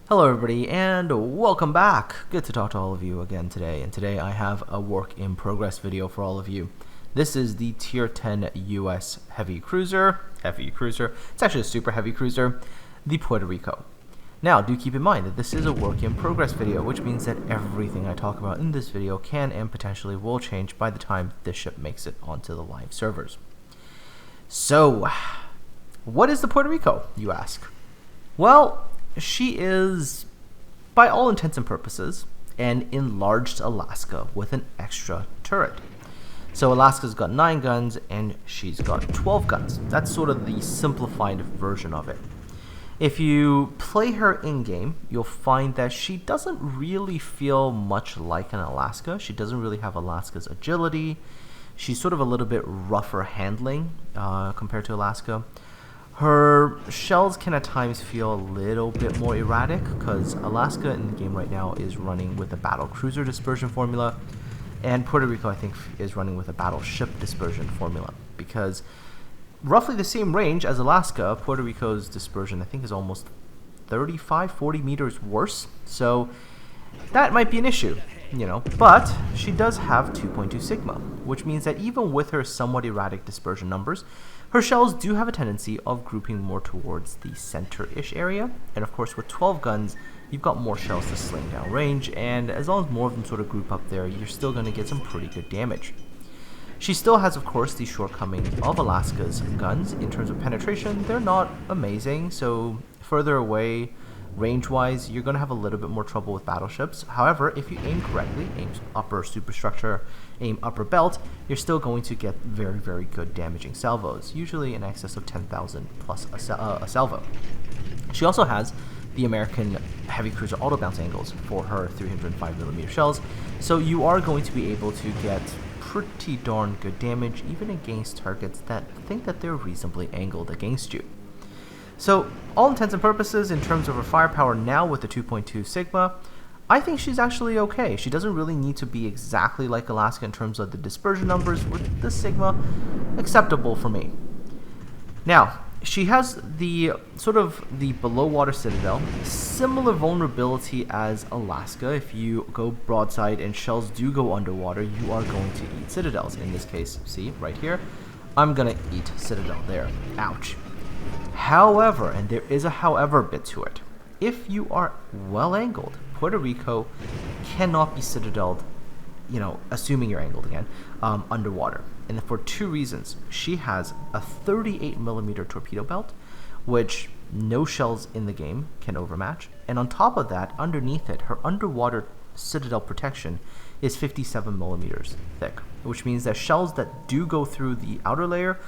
Hello everybody and welcome back. Good to talk to all of you again today. And today I have a work in progress video for all of you. This is the Tier 10 US heavy cruiser. It's actually a super heavy cruiser, the Puerto Rico. Now do keep in mind that this is a work in progress video, which means that everything I talk about in this video can and potentially will change by the time this ship makes it onto the live servers. So, what is the Puerto Rico, you ask? Well, she is, by all intents and purposes, an enlarged Alaska with an extra turret. So Alaska's got 9 guns and she's got 12 guns. That's sort of the simplified version of it. If you play her in-game, you'll find that she doesn't really feel much like an Alaska. She doesn't really have Alaska's agility. She's sort of a little bit rougher handling compared to Alaska. Her shells can at times feel a little bit more erratic because Alaska in the game right now is running with a battle cruiser dispersion formula, and Puerto Rico I think is running with a battleship dispersion formula. Because roughly the same range as Alaska, Puerto Rico's dispersion I think is almost 35-40 meters worse, so that might be an issue, you know. But she does have 2.2 sigma, which means that even with her somewhat erratic dispersion numbers, her shells do have a tendency of grouping more towards the center-ish area, and of course with 12 guns, you've got more shells to sling down range, and as long as more of them sort of group up there, you're still going to get some pretty good damage. She still has, of course, the shortcoming of Alaska's guns. In terms of penetration, they're not amazing, so further away, range-wise, you're going to have a little bit more trouble with battleships. However, if you aim correctly, aim upper superstructure, aim upper belt, you're still going to get very, very good damaging salvos, usually in excess of 10,000 plus a salvo. She also has the American heavy cruiser auto bounce angles for her 305mm shells, so you are going to be able to get pretty darn good damage even against targets that think that they're reasonably angled against you. So, all intents and purposes, in terms of her firepower now with the 2.2 sigma, I think she's actually okay. She doesn't really need to be exactly like Alaska in terms of the dispersion numbers. With the sigma, acceptable for me. Now, she has the sort of the below water Citadel, similar vulnerability as Alaska. If you go broadside and shells do go underwater, you are going to eat Citadels. In this case, see, right here, I'm gonna eat Citadel there. Ouch. However, and there is a however bit to it, if you are well angled, Puerto Rico cannot be citadeled, you know, assuming you're angled again, underwater. And for 2 reasons. She has a 38mm torpedo belt, which no shells in the game can overmatch. And on top of that, underneath it, her underwater citadel protection is 57mm thick, which means that shells that do go through the outer layer,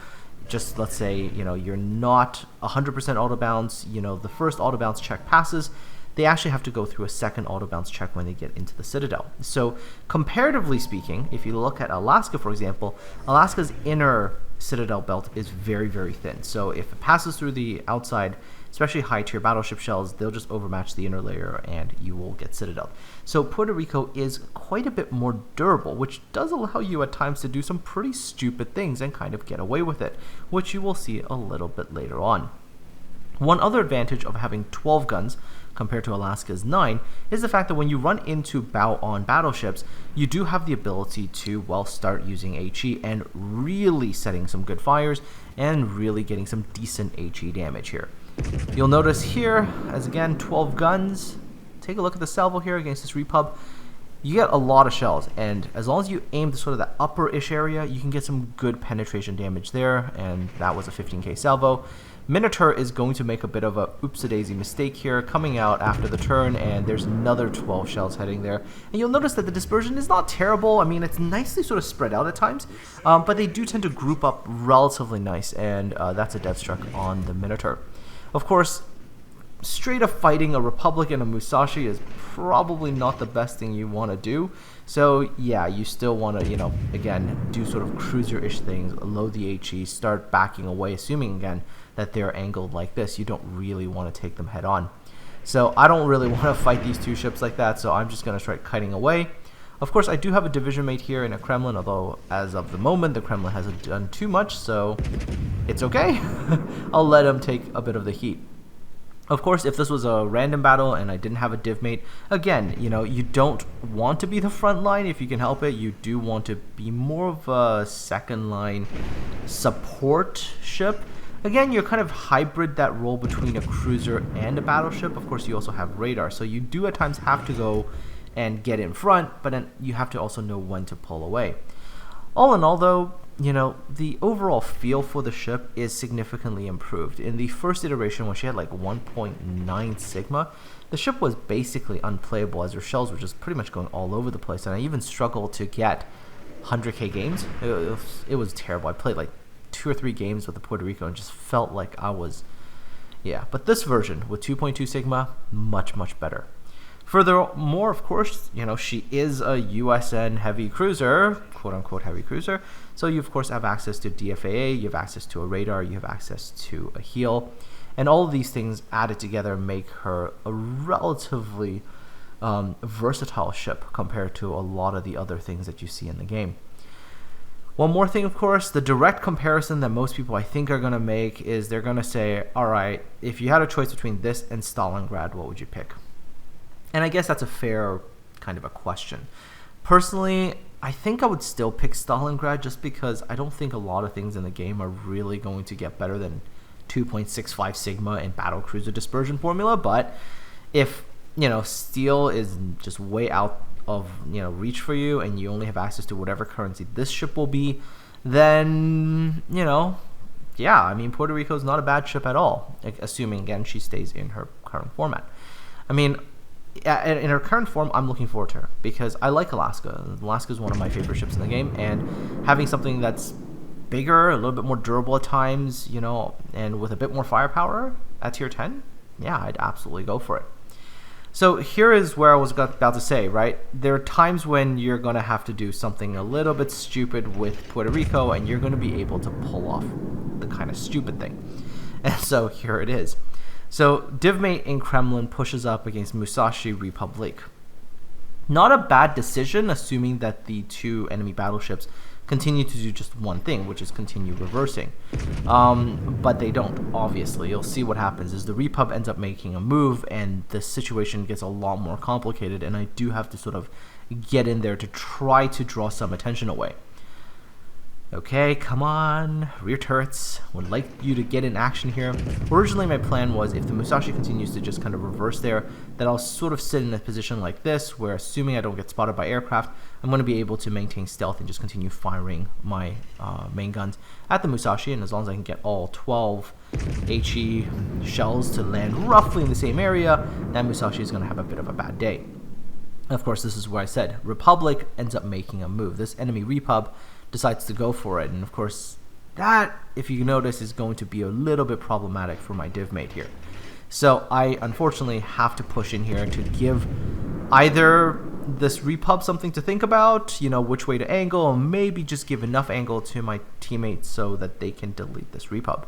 just let's say, you know, you're not 100% auto bounce, you know, the first auto bounce check passes, they actually have to go through a second auto bounce check when they get into the Citadel. So comparatively speaking, if you look at Alaska, for example, Alaska's inner Citadel belt is very, very thin. So if it passes through the outside, especially high tier battleship shells, they'll just overmatch the inner layer and you will get Citadel. So Puerto Rico is quite a bit more durable, which does allow you at times to do some pretty stupid things and kind of get away with it, which you will see a little bit later on. One other advantage of having 12 guns compared to Alaska's 9 is the fact that when you run into bow-on battleships, you do have the ability to, well, start using HE and really setting some good fires and really getting some decent HE damage here. You'll notice here, as again, 12 guns. Take a look at the salvo here against this repub. You get a lot of shells, and as long as you aim to sort of that upper-ish area, you can get some good penetration damage there, and that was a 15k salvo. Minotaur is going to make a bit of a oopsie-daisy mistake here, coming out after the turn, and there's another 12 shells heading there. And you'll notice that the dispersion is not terrible. I mean, it's nicely sort of spread out at times, but they do tend to group up relatively nice, and that's a death struck on the Minotaur. Of course, straight up fighting a Republic and a Musashi is probably not the best thing you want to do. So yeah, you still want to, you know, again, do sort of cruiser-ish things, load the HE, start backing away, assuming again that they're angled like this. You don't really want to take them head on. So I don't really want to fight these 2 ships like that, so I'm just going to start kiting away. Of course, I do have a division mate here in a Kremlin, although as of the moment, the Kremlin hasn't done too much, so it's okay. I'll let him take a bit of the heat. Of course, if this was a random battle and I didn't have a div mate, again, you know, you don't want to be the front line if you can help it. You do want to be more of a second line support ship. Again, you're kind of hybrid that role between a cruiser and a battleship. Of course, you also have radar, so you do at times have to go and get in front, but then you have to also know when to pull away. All in all, though, you know, the overall feel for the ship is significantly improved. In the first iteration, when she had like 1.9 Sigma, the ship was basically unplayable as her shells were just pretty much going all over the place, and I even struggled to get 100k games. It was terrible. I played like 2 or 3 games with the Puerto Rico and just felt like I was, yeah. But this version with 2.2 Sigma, much better. Furthermore, of course, you know, she is a USN heavy cruiser, quote-unquote heavy cruiser, so you of course have access to DFAA, you have access to a radar, you have access to a heel, and all of these things added together make her a relatively versatile ship compared to a lot of the other things that you see in the game. One more thing, of course, the direct comparison that most people I think are going to make is they're going to say, alright, if you had a choice between this and Stalingrad, what would you pick? And I guess that's a fair kind of a question. Personally, I think I would still pick Stalingrad just because I don't think a lot of things in the game are really going to get better than 2.65 Sigma and battle cruiser dispersion formula. But if, you know, steel is just way out of, you know, reach for you and you only have access to whatever currency this ship will be, then, you know, yeah, I mean, Puerto Rico is not a bad ship at all, assuming, again, she stays in her current format. I mean, in her current form, I'm looking forward to her because I like Alaska. Alaska is one of my favorite ships in the game, and having something that's bigger, a little bit more durable at times, you know, and with a bit more firepower at tier 10, yeah, I'd absolutely go for it. So here is where I was about to say, right? There are times when you're going to have to do something a little bit stupid with Puerto Rico, and you're going to be able to pull off the kind of stupid thing. And so here it is. So Divmate in Kremlin pushes up against Musashi Republic. Not a bad decision, assuming that the two enemy battleships continue to do just one thing, which is continue reversing. But they don't, obviously. You'll see what happens is the Repub ends up making a move, and the situation gets a lot more complicated, and I do have to sort of get in there to try to draw some attention away. Okay, come on, rear turrets, would like you to get in action here. Originally my plan was if the Musashi continues to just kind of reverse there, that I'll sort of sit in a position like this, where assuming I don't get spotted by aircraft, I'm going to be able to maintain stealth and just continue firing my main guns at the Musashi, and as long as I can get all 12 HE shells to land roughly in the same area, that Musashi is going to have a bit of a bad day. Of course, this is where I said Republic ends up making a move. This enemy Repub decides to go for it, and of course that, if you notice, is going to be a little bit problematic for my div mate here. So I unfortunately have to push in here to give either this Repub something to think about, you know, which way to angle, or maybe just give enough angle to my teammates so that they can delete this Repub.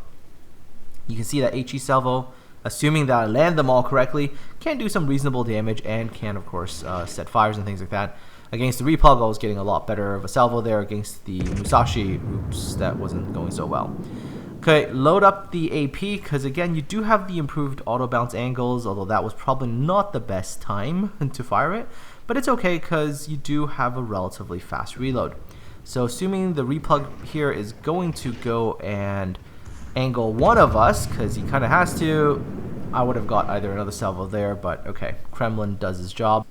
You can see that HE salvo, assuming that I land them all correctly, can do some reasonable damage and can of course set fires and things like that. Against the Repub, I was getting a lot better of a salvo there. Against the Musashi, oops, that wasn't going so well. Okay, load up the AP, because again, you do have the improved auto bounce angles, although that was probably not the best time to fire it. But it's okay, because you do have a relatively fast reload. So assuming the replug here is going to go and angle one of us, because he kind of has to, I would have got either another salvo there, but okay, Kremlin does his job.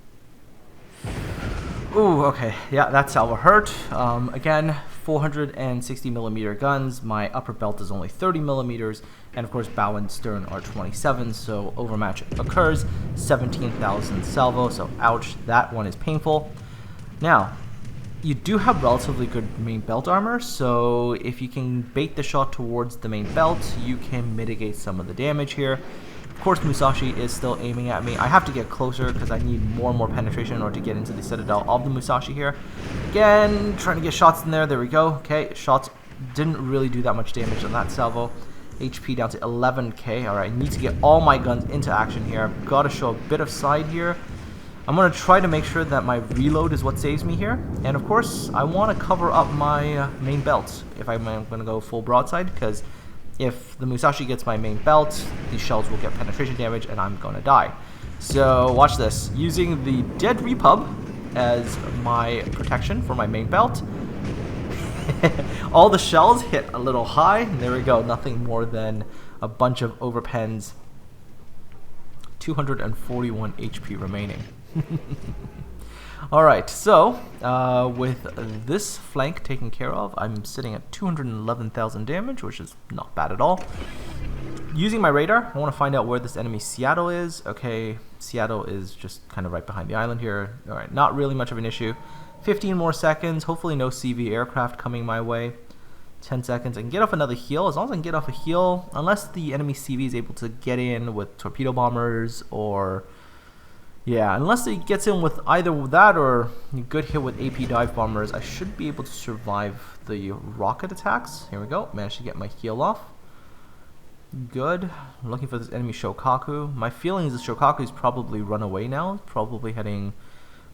Ooh, okay, yeah, that salvo hurt. Again, 460mm guns. My upper belt is only 30mm, and of course bow and stern are 27, so overmatch occurs. 17,000 salvo, so ouch, that one is painful. Now, you do have relatively good main belt armor, so if you can bait the shot towards the main belt, you can mitigate some of the damage here. Of course, Musashi is still aiming at me. I have to get closer because I need more and more penetration in order to get into the Citadel of the Musashi here. Again, trying to get shots in there. There we go. Okay, shots didn't really do that much damage on that salvo. HP down to 11k. Alright, I need to get all my guns into action here. I've got to show a bit of side here. I'm going to try to make sure that my reload is what saves me here. And of course, I want to cover up my main belt if I'm going to go full broadside, because if the Musashi gets my main belt, these shells will get penetration damage and I'm gonna die. So watch this. Using the dead repub as my protection for my main belt. All the shells hit a little high, and there we go. Nothing more than a bunch of overpens. 241 HP remaining. Alright, so with this flank taken care of, I'm sitting at 211,000 damage, which is not bad at all. Using my radar, I want to find out where this enemy Citadel is. Okay, Citadel is just kind of right behind the island here. Alright, not really much of an issue. 15 more seconds, hopefully no CV aircraft coming my way. 10 seconds, I can get off another heal. As long as I can get off a heal, unless the enemy CV is able to get in with torpedo bombers or... yeah, unless he gets in with either that or a good hit with AP dive bombers, I should be able to survive the rocket attacks. Here we go, managed to get my heal off. Good. I'm looking for this enemy Shokaku. My feeling is the Shokaku's probably run away now. Probably heading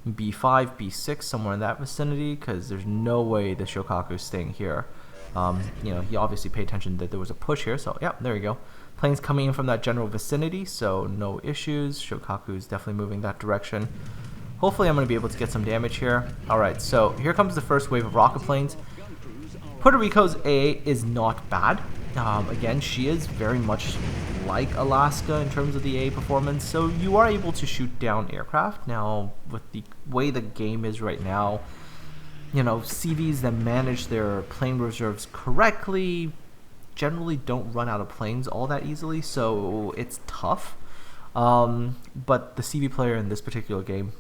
B5, B6, somewhere in that vicinity, because there's no way the Shokaku's staying here. You know, he obviously paid attention that there was a push here, so yeah, there you go. Planes coming in from that general vicinity, so no issues. Shokaku's definitely moving that direction. Hopefully I'm going to be able to get some damage here. Alright, so here comes the first wave of rocket planes. Puerto Rico's A is not bad. Again, she is very much like Alaska in terms of the A performance, so you are able to shoot down aircraft. Now, with the way the game is right now, you know, CVs that manage their plane reserves correctly generally don't run out of planes all that easily, so it's tough. But the CV player in this particular game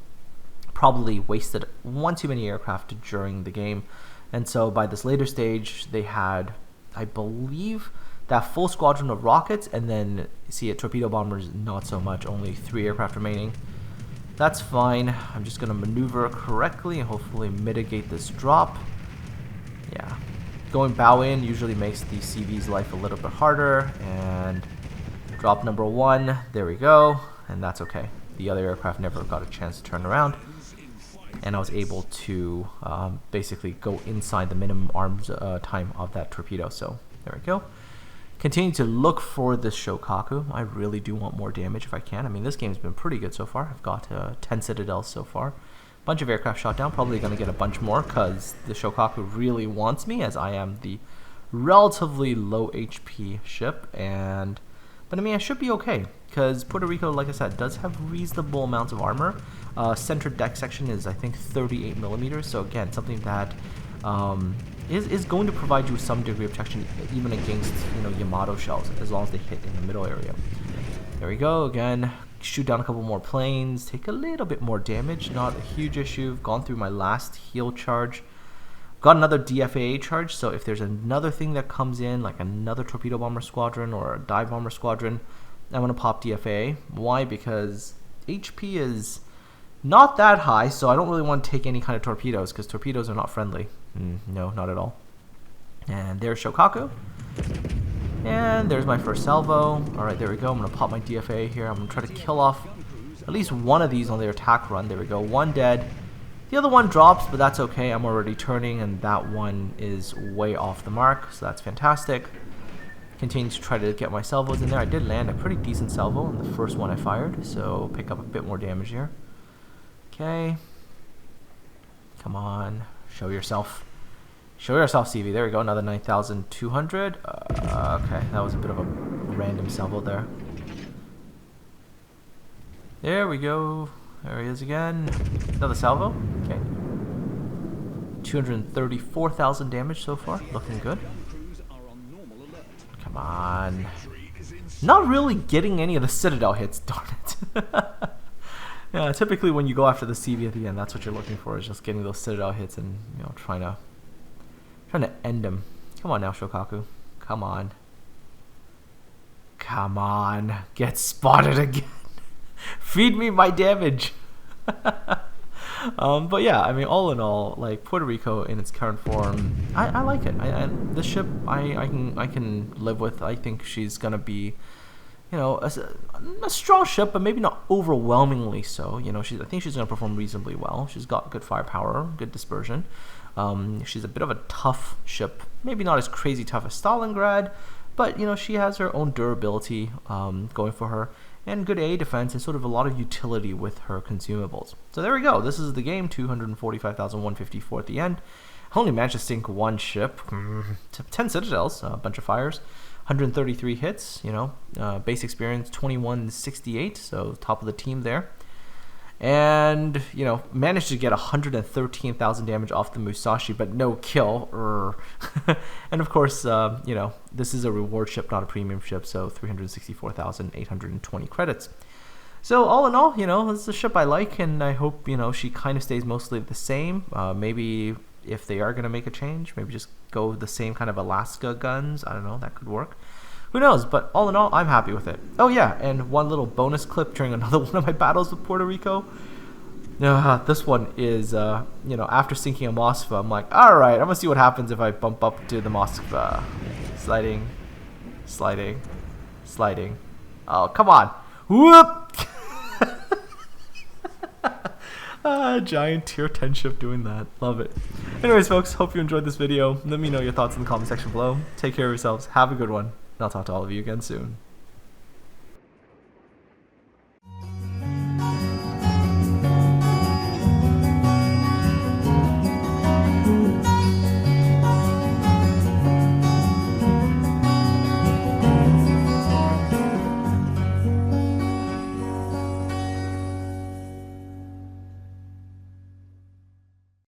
probably wasted one too many aircraft during the game, and so by this later stage they had, I believe, that full squadron of rockets, and then see it, torpedo bombers not so much, only 3 aircraft remaining. That's fine. I'm just going to maneuver correctly and hopefully mitigate this drop. Yeah. Going bow in usually makes the CV's life a little bit harder, and drop number 1, there we go, and that's okay. The other aircraft never got a chance to turn around, and I was able to basically go inside the minimum arms time of that torpedo, so there we go. Continue to look for this Shokaku. I really do want more damage if I can. I mean, this game's been pretty good so far. I've got 10 Citadels so far. Bunch of aircraft shot down. Probably going to get a bunch more because the Shokaku really wants me, as I am the relatively low HP ship. But I mean, I should be okay because Puerto Rico, like I said, does have reasonable amounts of armor. Center deck section is, I think, 38 millimeters. So again, something that is going to provide you with some degree of protection even against, you know, Yamato shells, as long as they hit in the middle area. There we go. Again, shoot down a couple more planes, take a little bit more damage, not a huge issue. Gone through my last heal charge. Got another DFAA charge, so if there's another thing that comes in, like another torpedo bomber squadron or a dive bomber squadron, I'm going to pop DFAA. Why? Because HP is not that high, so I don't really want to take any kind of torpedoes, because torpedoes are not friendly. No, not at all. And there's Shokaku. And there's my first salvo. Alright, there we go. I'm going to pop my DFA here. I'm going to try to kill off at least one of these on their attack run. There we go. One dead. The other one drops, but that's okay. I'm already turning, and that one is way off the mark, so that's fantastic. Continue to try to get my salvos in there. I did land a pretty decent salvo in the first one I fired, so pick up a bit more damage here. Okay. Come on. Show yourself. Show yourself, CV. There we go. Another 9,200. Okay, that was a bit of a random salvo there. There we go. There he is again. Another salvo. Okay. 234,000 damage so far. Looking good. Come on. Not really getting any of the Citadel hits, darn it. Yeah, typically when you go after the CV at the end, that's what you're looking for, is just getting those Citadel hits and, you know, trying to end them. Come on now, Shokaku. Come on. Come on. Get spotted again. Feed me my damage. But yeah, I mean, all in all, like, Puerto Rico in its current form, I like it. This ship I can live with. I think she's gonna be, you know, a strong ship, but maybe not overwhelmingly so. You know, I think she's gonna perform reasonably well. She's got good firepower, good dispersion. She's a bit of a tough ship, maybe not as crazy tough as Stalingrad, but she has her own durability going for her, and good A defense, and sort of a lot of utility with her consumables. So there we go. This is the game. 245,154 at the end. Only managed to sink one ship, 10 citadels, a bunch of fires, 133 hits. Base experience 2168, so top of the team there. And managed to get 113,000 damage off the Musashi, but no kill. And of course, this is a reward ship, not a premium ship, so 364,820 credits. So all in all, this is a ship I like, and I hope she kind of stays mostly the same. Maybe if they are going to make a change, maybe just go with the same kind of Alaska guns. I don't know, that could work. Who knows? But all in all, I'm happy with it. Oh yeah, and one little bonus clip during another one of my battles with Puerto Rico. This one is, after sinking a Moskva, I'm like, all right, I'm gonna see what happens if I bump up to the Moskva. Sliding, sliding, sliding. Oh, come on. Whoop! Giant tier 10 ship doing that. Love it. Anyways, folks, hope you enjoyed this video. Let me know your thoughts in the comment section below. Take care of yourselves. Have a good one. And I'll talk to all of you again soon.